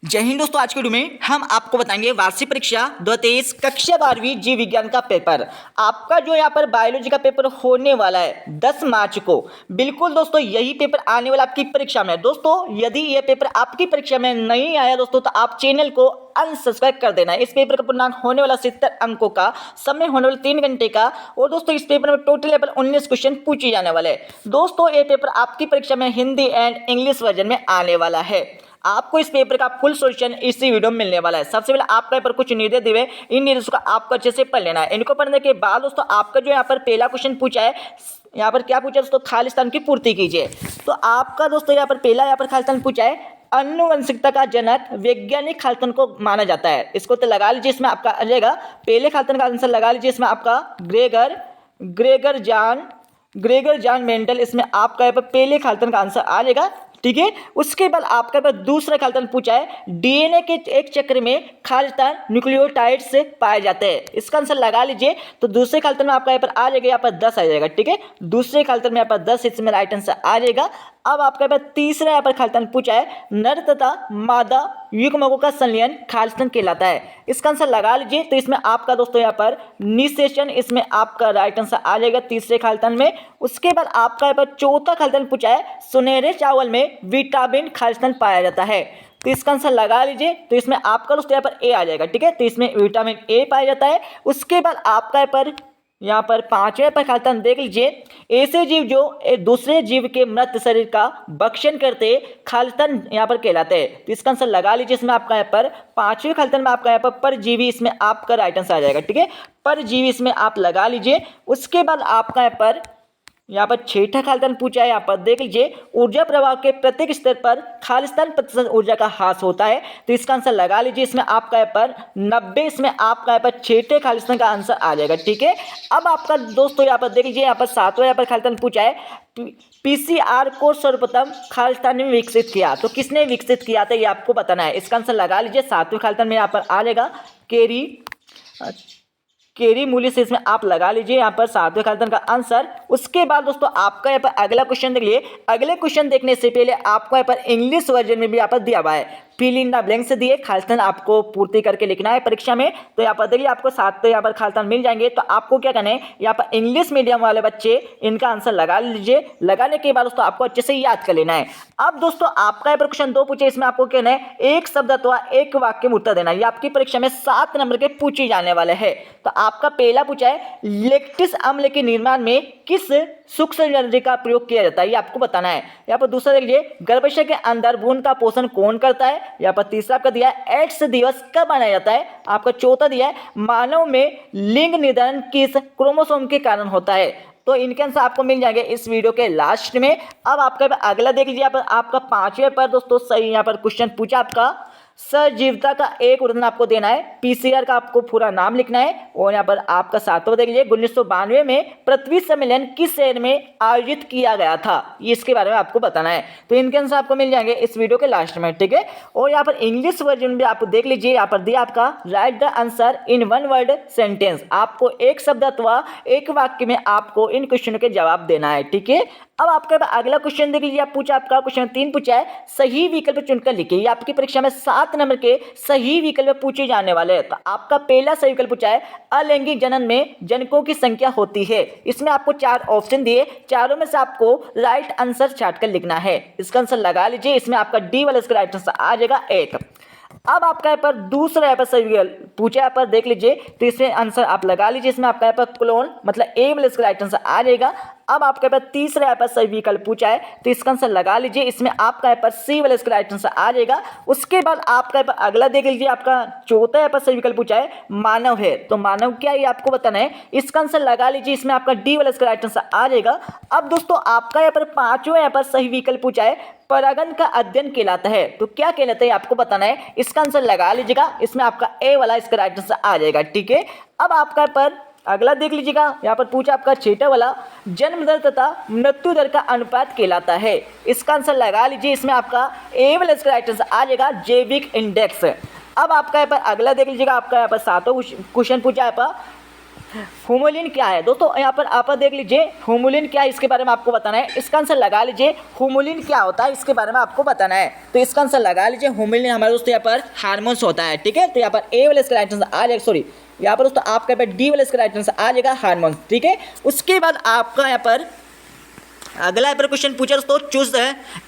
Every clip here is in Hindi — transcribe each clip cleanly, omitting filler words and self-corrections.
जय हिंद दोस्तों। आज के वीडियो में हम आपको बताएंगे वार्षिक परीक्षा 2023 कक्षा 12वीं जीव विज्ञान का पेपर। आपका जो यहाँ पर बायोलॉजी का पेपर होने वाला है 10 मार्च को। बिल्कुल दोस्तों यही पेपर आने वाला आपकी परीक्षा में। दोस्तों यदि ये पेपर आपकी परीक्षा में नहीं आया दोस्तों तो आप चैनल को अनसब्सक्राइब कर देना है। इस पेपर का पूर्णांक होने वाला 70 अंकों का, समय होने वाला 3 घंटे का। और दोस्तों इस पेपर में टोटल लेवल 19 क्वेश्चन पूछे जाने वाले हैं। दोस्तों ये पेपर आपकी परीक्षा में हिंदी एंड इंग्लिश वर्जन में आने वाला है। आपको इस पेपर का फुल सॉल्यूशन इसी वीडियो में मिलने वाला है। सबसे पहले आपका यहाँ पर कुछ निर्देश दिए, इन निर्देशों का आपको अच्छे से पढ़ लेना है। इनको पढ़ने के बाद दोस्तों आपका जो यहाँ पर पहला क्वेश्चन पूछा है, यहाँ पर क्या पूछा है दोस्तों, खालिस्तान की पूर्ति कीजिए। तो आपका दोस्तों यहाँ पर पहला यहाँ पर खालिस्तान पूछा है, आनुवंशिकता का जनक वैज्ञानिक खालिस्तान को माना जाता है। इसको तो लगा लीजिए, इसमें आपका आ जाएगा पहले खालिस्तान का आंसर लगा लीजिए। इसमें आपका ग्रेगर जॉन मेंडल, इसमें आपका यहाँ पर पहले खालिस्तान का आंसर आ जाएगा। ठीक है, उसके बाद आपका पर दूसरा खालिस्तान पूछा है, डीएनए के एक चक्र में खालिस्तान न्यूक्लियोटाइड से पाए जाते हैं। इसका आंसर लगा लीजिए। तो दूसरे खालिस्तान में आपका यहाँ पर आ जाएगा, यहाँ पर 10 आ जाएगा। ठीक है, दूसरे खालिस्तान में यहाँ पर 10, इसमें राइट आंसर आ जाएगा। अब आपका यहाँ पर तीसरा यहाँ पर खालिस्तान पूछा है, नर तथा मादा युग्मकों का संलयन खालिस्तान कहलाता है। इसका आंसर लगा लीजिए। तो इसमें आपका दोस्तों यहाँ पर निषेचन, इसमें आपका राइट आंसर आ जाएगा तीसरे खालिस्तान में। उसके बाद आपका यहाँ पर चौथा खालिस्तान पूछा है, सुनहरे चावल में विटामिन खालिस्तान पाया जाता है। तो इसका आंसर लगा लीजिए। तो इसमें आपका दोस्तों यहाँ पर ए आ जाएगा। ठीक है, तो इसमें विटामिन ए पाया जाता है। उसके बाद आपका यहाँ पर पांचवें पर खालिस्तान देख लीजिए, ऐसे जीव जो दूसरे जीव के मृत शरीर का भक्षण करते खालिस्तान यहाँ पर कहलाते हैं। तो इसका आंसर लगा लीजिए। इसमें आपका यहाँ पर पांचवें खालिस्तान में आपका यहाँ पर परजीवी, इसमें आपका राइट आंसर आ जाएगा। ठीक है, परजीवी इसमें आप लगा लीजिए। उसके बाद आपका यहाँ पर छठा खालिस्तान पूछा है, यहाँ पर देख लीजिए, ऊर्जा प्रवाह के प्रत्येक स्तर पर खालिस्तान प्रतिशत ऊर्जा का ह्रास होता है। तो इसका आंसर लगा लीजिए। इसमें आपका यहाँ पर 90, इसमें आपका यहाँ पर छठे खालिस्तान का आंसर आ जाएगा। ठीक है, अब आपका दोस्तों यहाँ पर देख लीजिए, यहाँ पर सातवां यहाँ पर खालिस्तान पूछा है, पीसीआर को सर्वप्रथम खालिस्तान में विकसित किया। तो किसने विकसित किया था ये आपको बताना है। इसका आंसर लगा लीजिए। सातवें खालिस्तान में यहाँ पर आ जाएगा केरी मूल्य से, इसमें आप लगा लीजिए यहाँ पर सातवें खालिस्तान का आंसर। उसके बाद दोस्तों आपका यहाँ पर अगला क्वेश्चन देख लिए। अगले क्वेश्चन देखने से पहले आपको यहाँ पर इंग्लिश वर्जन में भी यहाँ पर दिया हुआ है, फिल इन द ब्लैंक से दिए खालिस्तान आपको पूर्ति करके लिखना है परीक्षा में। तो यहाँ पर देखिए आपको 7 यहाँ पर खालिस्तान मिल जाएंगे। तो आपको क्या करना है, यहाँ पर इंग्लिश मीडियम वाले बच्चे इनका आंसर लगा लीजिए। लगाने के बाद दोस्तों आपको अच्छे से याद कर लेना है। अब दोस्तों आपका यहाँ पर क्वेश्चन 2 पूछे, इसमें आपको कहना है एक शब्द अथवा एक वाक्य में उत्तर देना है। ये आपकी परीक्षा में 7 नंबर के पूछे जाने वाले हैं। तो आपका पहला पूछा है, लैक्टिक अम्ल के निर्माण में किस सूक्ष्म संयोजन का प्रयोग किया जाता है, ये आपको बताना है। यहाँ पर दूसरा देख लीजिए, गर्भाशय के अंदर भ्रूण का पोषण कौन करता है। यहाँ पर तीसरा आपका दिया है, एड्स दिवस कब मनाया जाता है। आपका चौथा दिया है, मानव में लिंग निर्धारण किस क्रोमोसोम के कारण होता है। तो इनके आंसर आपको मिल जाएंगे इस वीडियो के लास्ट में। अब आपका अगला देख लीजिए, यहाँ पर आपका 5वें पर दोस्तों सही यहाँ पर क्वेश्चन पूछा, आपका सजीवता का एक उदाहरण आपको देना है। पीसीआर का आपको पूरा नाम लिखना है। और यहाँ पर आपका 7वां देख लीजिए, 1992 में पृथ्वी सम्मेलन किस शहर में आयोजित किया गया था, ये इसके बारे में आपको बताना है। तो इनके आंसर आपको मिल जाएंगे इस वीडियो के लास्ट में। ठीक है, और यहाँ पर इंग्लिश वर्जन भी आप देख लीजिए, यहाँ पर दिया आपका right the answer in 1 word sentence. आपको एक शब्द अथवा एक वाक्य में आपको इन क्वेश्चनों के जवाब देना है। ठीक है, अब आपका अगला क्वेश्चन देख लीजिए, आप पूछा आपका क्वेश्चन 3 पूछा है, सही विकल्प चुनकर लिखिए। ये आपकी परीक्षा में 7 नंबर के सही विकल्प पूछे जाने वाले हैं। तो आपका पहला सही विकल्प पूछा है, अलैंगिक जनन में जनकों की संख्या होती है। इसमें आपको 4 ऑप्शन दिए, चारों में से आपको राइट आंसर छांटकर लिखना है। इसका आंसर लगा लीजिए। इसमें आपका डी वाला इसका राइट आंसर आ जाएगा 1। अब आपका यहाँ पर दूसरा यहाँ पर सही विकल्प पूछा, यहाँ पर देख लीजिए। तो इसमें आंसर आप लगा लीजिए। इसमें आपका यहाँ पर क्लोन मतलब ए वाला इसका राइट आंसर आ जाएगा। अब आपके पास तीसरा यहाँ पर सही विकल्प पूछा है, तो इसका आंसर लगा लीजिए। इसमें आपका यहाँ पर सी वाला इसका राइट आंसर आ जाएगा। उसके बाद आपका यहाँ पर अगला देख लीजिए, आपका चौथा यहाँ पर सही विकल्प पूछा है, मानव है। तो मानव क्या है ये आपको बताना है। इसका आंसर लगा लीजिए। इसमें आपका डी वाला इसका राइट आंसर आ जाएगा। अब दोस्तों आपका यहाँ पर 5वां यहाँ पर सही विकल्प पूछा है, परागण का अध्ययन कहलाता है। तो क्या कहलाता है आपको बताना है। इसका आंसर लगा लीजिएगा। इसमें आपका ए वाला इसका राइट आंसर आ जाएगा। ठीक है, अब आपका पर अगला देख लीजिएगा, यहाँ पर पूछा आपका 6वां वाला, जन्म दर तथा मृत्यु दर का अनुपात कहलाता है। इसका आंसर लगा लीजिए। इसमें आपका ए वाला इसका राइट आंसर आ जाएगा, जैविक इंडेक्स। अब आपका यहाँ पर अगला देख लीजिएगा, आपका यहाँ पर 7वां क्वेश्चन पूछा है, होमोलिन क्या है दोस्तों, यहाँ पर आप देख लीजिए होमोलिन क्या है इसके बारे में आपको बताना है। इसका आंसर लगा लीजिए होमोलिन क्या होता है इसके बारे में आपको बताना है। तो इसका आंसर लगा लीजिए होमोलिन हमारे दोस्तों यहाँ पर हार्मोन्स होता है, ठीक है। तो यहाँ पर ए वाला इसका राइट आंसर आ जाएगा, सॉरी यहाँ पर दोस्तों आपका यहाँ पर डी वाला इसका राइट आंसर आ जाएगा हार्मोन्स, ठीक है। उसके बाद आपका यहाँ पर अगला यहाँ पर क्वेश्चन पूछा दोस्तों, choose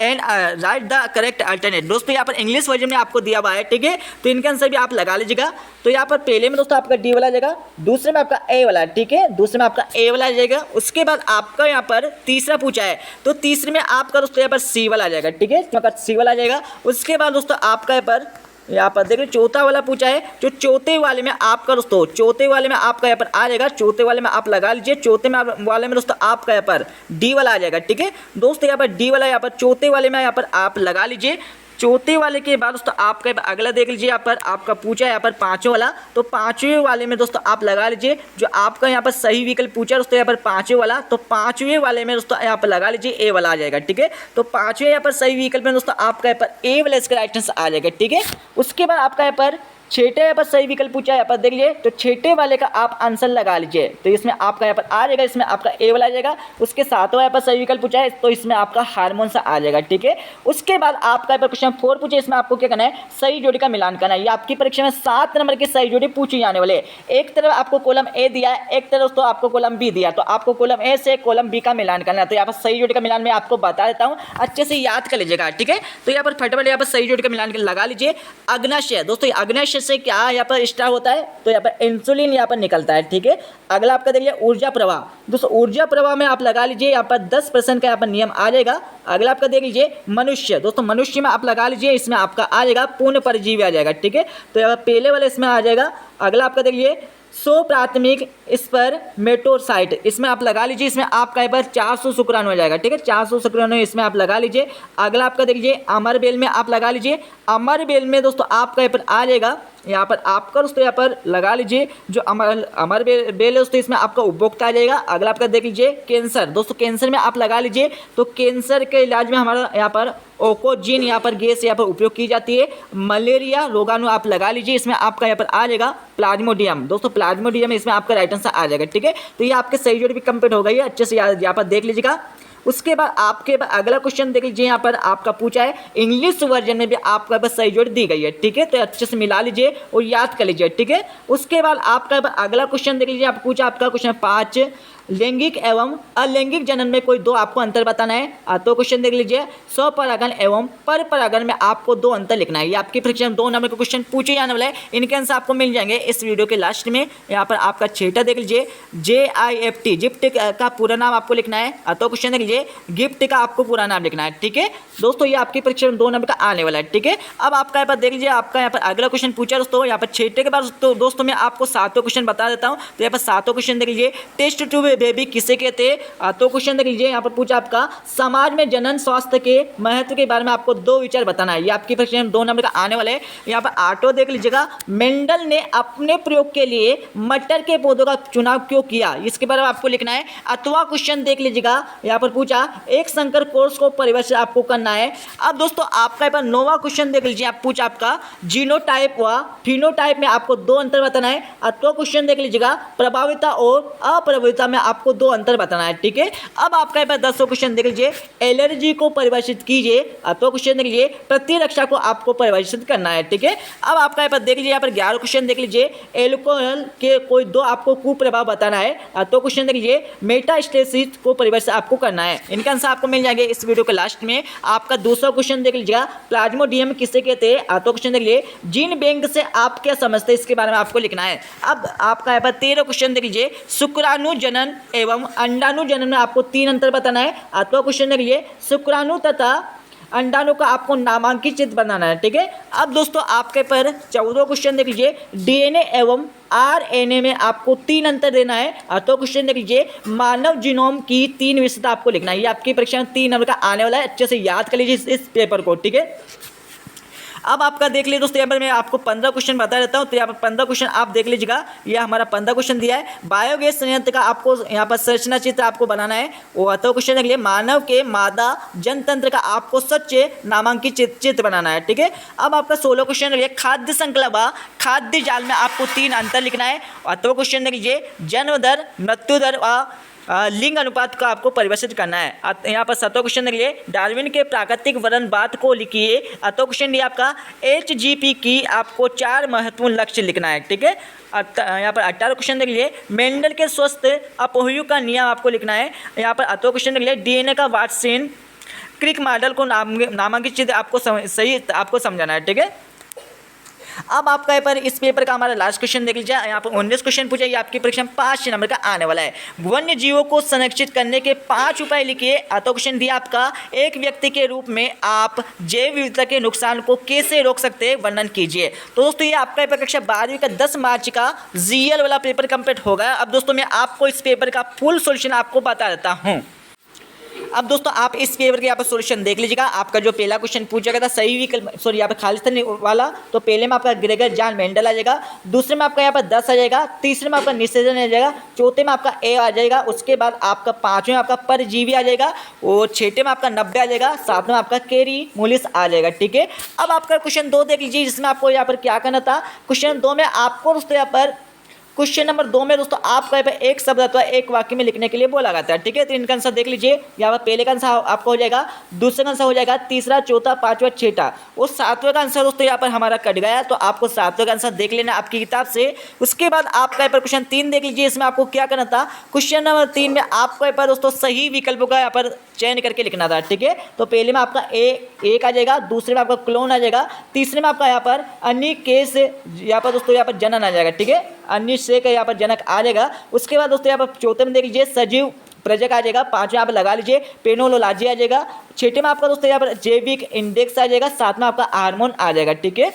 and right the correct alternate. दोस्तों यहाँ पर इंग्लिश वर्जन में आपको दिया हुआ है, ठीक है। तो इनके आंसर भी आप लगा लीजिएगा। तो यहाँ पर पहले में दोस्तों आपका डी वाला आ जाएगा, दूसरे में आपका ए वाला, ठीक है, दूसरे में आपका ए वाला आ जाएगा। उसके बाद आपका यहाँ पर तीसरा पूछा है, तो तीसरे में आपका दोस्तों यहाँ पर सी वाला आ जाएगा, ठीक है, आपका सी वाला आ जाएगा। उसके बाद दोस्तों आपका यहाँ पर देखिए चौथा वाला पूछा है, जो चौथे वाले में आपका दोस्तों चौथे वाले में आपका यहाँ पर आ जाएगा, चौथे वाले में आप लगा लीजिए, चौथे में वाले में दोस्तों आपका यहाँ पर डी वाला आ जाएगा, ठीक है दोस्तों। यहाँ पर डी वाला यहाँ पर चौथे वाले में यहाँ पर आप लगा लीजिए। चौथे वाले के बाद दोस्तों आपका अगला देख लीजिए, यहाँ पर आपका पूछा है यहाँ पर पाँचवें वाला, तो पाँचवें वाले में दोस्तों आप लगा लीजिए जो आपका यहाँ पर सही विकल्प पूछा है दोस्तों यहाँ पर पाँचवें वाला, तो पाँचवें वाले में दोस्तों यहाँ पर लगा लीजिए ए वाला आ जाएगा, ठीक है। तो पाँचवें यहाँ पर सही विकल्प में दोस्तों आपका यहाँ पर ए वाला इसका राइट आंसर आ जाएगा, ठीक है। उसके बाद आपका यहाँ पर छठे यहाँ पर सही विकल्प पूछा है, यहाँ पर देख लीजिए, तो छठे वाले का आप आंसर लगा लीजिए। तो इसमें आपका यहाँ पर आ जाएगा, इसमें आपका ए वाला आ जाएगा। उसके सातवां यहाँ पर सही विकल्प पूछा है, तो इसमें आपका हार्मोन सा आ जाएगा, ठीक है। उसके बाद आपका यहाँ पर क्वेश्चन 4 पूछे, इसमें आपको क्या करना है, सही जोड़ी का मिलान करना है। ये आपकी परीक्षा में 7 नंबर की सही जोड़ी पूछी जाने वाले। एक तरफ आपको कॉलम ए दिया है, एक तरफ दोस्तों आपको कॉलम बी दिया, तो आपको कॉलम ए से कॉलम बी का मिलान करना है। तो यहाँ पर सही जोड़ी का मिलान मैं आपको बता देता हूँ, अच्छे से याद कर लीजिएगा, ठीक है। तो यहाँ पर फटाफट यहाँ पर सही जोड़ी का मिलान लगा लीजिए। अग्नाशय दोस्तों, अग्नाशय से क्या यहाँ पर स्टार्ट होता है, तो यहाँ पर इंसुलिन यहाँ पर निकलता है, ठीक है। अगला आपका देखिए ऊर्जा प्रवाह, दोस्तों ऊर्जा प्रवाह में आप लगा लीजिए यहाँ पर 10% का यहाँ पर नियम आ जाएगा। अगला आपका देख लीजिए मनुष्य, दोस्तों मनुष्य में आप लगा लीजिए, इसमें आपका आ जाएगा पूर्ण परजीवी आ जाएगा, ठीक है। तो यहाँ पर पहले वाले इसमें आ जाएगा। अगला आपका देख लीजिए 100 प्राथमिक स्पर्मेटोसाइट, इसमें आप लगा लीजिए, इसमें आपका यहाँ पर 400 शुक्राणु हो जाएगा, ठीक है, 400 शुक्राणु इसमें आप लगा लीजिए। अगला आपका देख लीजिए अमरबेल में आप लगा लीजिए, अमरबेल में दोस्तों आपका यहाँ पर आ जाएगा, यहाँ पर आपका दोस्तों यहाँ पर लगा लीजिए जो अमर बेल है दोस्तों, इसमें आपका उपभोक्ता आ जाएगा। अगला आपका देख लीजिए कैंसर, दोस्तों कैंसर में आप लगा लीजिए, तो कैंसर के इलाज में हमारा यहाँ पर ओकोजिन यहाँ पर गैस यहाँ पर उपयोग की जाती है। मलेरिया रोगाणु आप लगा लीजिए, इसमें आपका यहाँ पर आ जाएगा प्लाज्मोडियम, दोस्तों प्लाज्मोडियम इसमें आपका राइट आंसर आ जाएगा, ठीक है। तो ये आपके सही जोड़ी भी कंप्लीट हो गई है, अच्छे से यहाँ पर देख लीजिएगा। उसके बाद आपके अगला क्वेश्चन देख लीजिए, यहाँ पर आपका पूछा है इंग्लिश वर्जन में भी आपका बस सही जोड़ी दी गई है, ठीक है। तो अच्छे से मिला लीजिए और याद कर लीजिए, ठीक है। उसके बाद आपका अगला क्वेश्चन देख लीजिए, आप पूछा आपका क्वेश्चन 5 लैंगिक एवं अलैंगिक जनन में कोई 2 आपको अंतर बताना है। तो क्वेश्चन देख लीजिए स्वपरागन एवं पर परागन में आपको 2 अंतर लिखना है। ये आपकी परीक्षा में 2 नंबर का क्वेश्चन पूछे जाने वाला है, इनके आंसर आपको मिल जाएंगे इस वीडियो के लास्ट में। यहाँ पर आपका 6ठा देख लीजिए JIFT जिफ्ट का पूरा नाम आपको लिखना है। तो क्वेश्चन देख लीजिए गिफ्ट का आपको पूरा नाम लिखना है, ठीक है दोस्तों। ये आपकी परीक्षा में 2 नंबर का आने वाला है, ठीक है। अब आपका यहाँ पर देख लीजिए, आपका यहाँ पर अगला क्वेश्चन पूछा दोस्तों, यहाँ पर 6ठे के बाद दोस्तों मैं आपको 7वां क्वेश्चन बता देता हूँ। तो यहाँ पर 7वां क्वेश्चन देख लीजिए टेस्ट ट्यूब बेबी किसे कहते हैं। तो क्वेश्चन देख लीजिए, यहाँ पर पूछा आपका समाज में जनन स्वास्थ्य के महत्व के बारे में आपको 2 विचार बताना है। ये आपकी परीक्षा में 2 नंबर का आने वाले हैं। यहाँ पर 8वां देख लीजिएगा मेंडल ने अपने प्रयोग के लिए मटर के पौधों का चुनाव क्यों किया, इसके बारे में आपको लिखना है। अथवा क्वेश्चन देख लीजिएगा, यहाँ पर पूछा एक संकर कोर्स को परिभाषित आपको करना है। अब दोस्तों आपका यहाँ पर 9वां क्वेश्चन देख लीजिए, आप पूछा आपका जीनोटाइप व फिनोटाइप में आपको 2 अंतर बताना है। अथवा क्वेश्चन देख लीजिएगा प्रभाविता और अप्रभाविता में आपको 2 अंतर बताना है, ठीक है। अब आपका यहाँ पर 10वां क्वेश्चन देख लीजिए एलर्जी को परिभाषित कीजिए। तो क्वेश्चन देख लीजिए प्रतिरक्षा को आपको परिभाषित करना है, ठीक है। अब आपका यहाँ पर देख लीजिए, यहाँ पर 11वां क्वेश्चन देख लीजिए एल्कोहल के कोई 2 आपको कुप्रभाव बताना है। तो क्वेश्चन देख लीजिए मेटास्टेसिस को परिभाषित आपको करना है। इनका आंसर आपको मिल जाएंगे इस वीडियो के लास्ट में। आपका 200 क्वेश्चन देख लीजिएगा प्लाज्मोडियम किसे कहते हैं। तो क्वेश्चन देख लीजिए जीन बैंक से आप क्या समझते हैं, इसके बारे में आपको लिखना है। अब आपका यहाँ पर 13वां क्वेश्चन देख लीजिए शुक्राणु जनन एवं अंडाणु जनन में आपको 3 अंतर बताना है। तो क्वेश्चन देख लीजिए शुक्राणु तथा अंडाणु का आपको नामांकित चित्र बनाना है, ठीक है। अब दोस्तों आपके पर 14वां क्वेश्चन देख लीजिए DNA एवं RNA में आपको 3 अंतर देना है। तो क्वेश्चन देख लीजिए मानव जीनोम की 3 विशेषता आपको लिखना है। ये आपकी परीक्षा में 3 नंबर का आने वाला है, अच्छे से याद कर लीजिए इस पेपर को, ठीक है। अब आपका देख लीजिए दोस्तों, यहाँ पर मैं आपको 15 क्वेश्चन बता देता हूँ। तो यहाँ पर 15 क्वेश्चन आप देख लीजिएगा। यह हमारा 15 क्वेश्चन दिया है। बायोगैस संयंत्र का आपको यहाँ पर संरचना चित्र आपको बनाना है। वो तो क्वेश्चन देख लीजिए, मानव के मादा जनतंत्र का आपको सच नामांकित चित्र बनाना है। ठीक है, अब आपका 16 क्वेश्चन देख लीजिए, खाद्य श्रृंखला व खाद्य जाल में आपको 3 अंतर लिखना है। और तो क्वेश्चन देख लीजिए, जन्म दर, मृत्यु दर व लिंग अनुपात को आपको परिभाषित करना है। यहाँ पर 7वां क्वेश्चन देख लीजिए, डार्विन के प्राकृतिक वर्णवाद को लिखिए। 8वां क्वेश्चन दिया आपका HGP की आपको 4 महत्वपूर्ण लक्ष्य लिखना है। ठीक है, यहाँ पर 18वां क्वेश्चन देख लीजिए, मेंडल के स्वस्थ अपहुयु का नियम आपको लिखना है। यहाँ पर 8वां क्वेश्चन देख लीजिए, DNA का वाटसन क्रिक मॉडल को नामांकित चित्र आपको सही आपको समझाना है। ठीक है, अब आपका यहाँ पर इस पेपर का हमारा लास्ट क्वेश्चन देख लीजिए। यहाँ पर 19 क्वेश्चन पूछा, ये आपकी परीक्षा में 5 नंबर का आने वाला है। वन्य जीवों को संरक्षित करने के 5 उपाय लिखिए। तो क्वेश्चन दिया आपका, एक व्यक्ति के रूप में आप जैव विविधता के नुकसान को कैसे रोक सकते हैं, वर्णन कीजिए। तो दोस्तों ये आपका पेपर कक्षा 12वीं का 10 मार्च का GL वाला पेपर कंप्लीट होगा। अब दोस्तों मैं आपको इस पेपर का फुल सोल्यूशन आपको बता देता हूँ। अब दोस्तों आप इस पेपर के यहाँ पर सोल्यूशन देख लीजिएगा। आपका जो पहला क्वेश्चन पूछा गया था सही विकल्प, सॉरी यहाँ पर खालिस्तान वाला, तो पहले में आपका ग्रेगर जॉन मेंडल आ जाएगा, दूसरे में आपका यहाँ पर 10 आ जाएगा, तीसरे में आपका निषेधन आ जाएगा, चौथे में आपका A आ जाएगा, उसके बाद आपका 5वें में आपका परजीवी आ जाएगा, और 6ठे में आपका 90 आ जाएगा, 7वें में आपका केरी मोलिस आ जाएगा। ठीक है, अब आपका क्वेश्चन 2 देख लीजिए, जिसमें आपको यहाँ पर क्या करना था। क्वेश्चन 2 में आपको दोस्तों यहाँ पर क्वेश्चन नंबर 2 में दोस्तों आपका यहाँ पर एक शब्द अथवा एक वाक्य में लिखने के लिए बोला जाता है। ठीक है, तो इनका आंसर देख लीजिए। यहाँ पर पहले का आंसर आपका हो जाएगा, दूसरे का आंसर हो जाएगा, तीसरा, चौथा, 5वां, 6ठा और 7वें का आंसर दोस्तों यहाँ पर हमारा कट गया। तो आपको 7वें का आंसर देख लेना आपकी किताब से। उसके बाद आपका यहाँ पर क्वेश्चन 3 देख लीजिए। इसमें आपको क्या करना था, क्वेश्चन नंबर 3 में आपको यहाँ पर दोस्तों सही विकल्पों का यहाँ पर चयन करके लिखना था। ठीक है, तो पहले में आपका एक आ जाएगा, दूसरे में आपका क्लोन आ जाएगा, तीसरे में आपका यहाँ पर अन्य केस यहाँ पर दोस्तों यहाँ पर जनन आ जाएगा। ठीक है, अन्य से का यहाँ पर जनक आ जाएगा। उसके बाद दोस्तों यहाँ पर चौथे में देख लीजिए सजीव प्रजक आ जाएगा, 5वें यहाँ पर लगा लीजिए पेनोलोलॉजी आ जाएगा, 6ठे में आपका दोस्तों यहाँ पर जैविक इंडेक्स आ जाएगा, 7वें आपका हार्मोन आ जाएगा। ठीक है,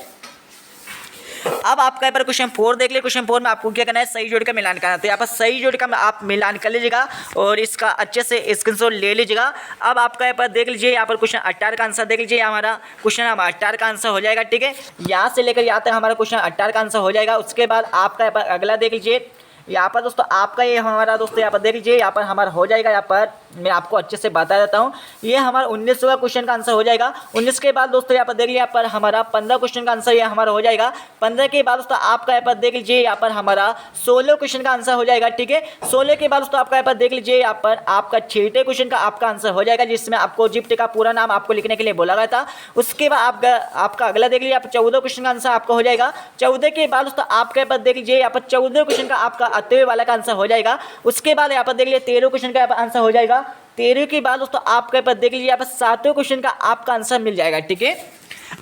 अब आपका यहाँ पर क्वेश्चन 4 देख लिया। क्वेश्चन 4 में आपको क्या करना है, सही जोड़ी का मिलान करना है। तो यहाँ पर सही जोड़ी का आप मिलान कर लीजिएगा और इसका अच्छे से स्क्रीनशॉट ले लीजिएगा। अब आपका यहाँ पर देख लीजिए, यहाँ पर क्वेश्चन 18 का आंसर देख लीजिए। हमारा क्वेश्चन 18 का आंसर हो जाएगा। ठीक है, यहाँ से लेकर यहाँ तक हमारा क्वेश्चन 18 का आंसर हो जाएगा। उसके बाद आपका यहाँ पर अगला देख लीजिए। यहाँ पर दोस्तों आपका ये हमारा दोस्तों यहाँ पर देख लीजिए, यहाँ पर हमारा हो जाएगा। यहाँ पर मैं आपको अच्छे से बता देता हूँ, ये हमारा 19वां क्वेश्चन का आंसर हो जाएगा। 19 के बाद दोस्तों यहाँ पर देख लीजिए, यहाँ पर हमारा 15 क्वेश्चन का आंसर ये हमारा हो जाएगा। 15 के बाद दोस्तों आपका यहाँ पर देख लीजिए, यहाँ पर हमारा 16 क्वेश्चन का आंसर हो जाएगा। ठीक है, 16 के बाद दोस्तों आपका यहाँ पर देख लीजिए, यहाँ पर आपका 6ठे क्वेश्चन का आपका आंसर हो जाएगा, जिसमें आपको इजिप्ट का पूरा नाम आपको लिखने के लिए बोला गया था। उसके बाद आपका अगला देख लीजिए, आप 14 क्वेश्चन का आंसर आपका हो जाएगा। 14 के बाद दोस्तों आपके यहाँ पर देख लीजिए, यहाँ पर 14 क्वेश्चन का आपका 8वें वाला का आंसर हो जाएगा। उसके बाद यहाँ पर देख लीजिए 13 क्वेश्चन का आंसर हो जाएगा। 13 के बाद दोस्तों आपके पर देख लीजिए, यहाँ पर 7वें क्वेश्चन का आपका आंसर मिल जाएगा। ठीक है,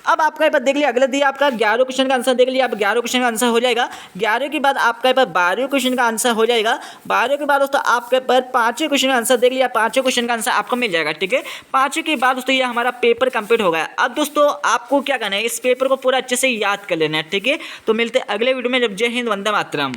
अब आपका यहाँ पर देख लीजिए, अगला दिया आपका 11 क्वेश्चन का आंसर देख लीजिए, आप 11 क्वेश्चन का आंसर हो जाएगा। 11 के बाद आपका यहाँ पर 12वें क्वेश्चन का आंसर हो जाएगा। 12 के बाद दोस्तों आपके पर 5वें क्वेश्चन का आंसर देख लिया, 5वें क्वेश्चन का आंसर आपको मिल जाएगा। ठीक है, 5वें के बाद दोस्तों ये हमारा पेपर कंप्लीट हो गया। अब दोस्तों आपको क्या करना है, इस पेपर को पूरा अच्छे से याद कर लेना है। ठीक है, तो मिलते हैं अगले वीडियो में। जब जय हिंद, वंदे मातरम।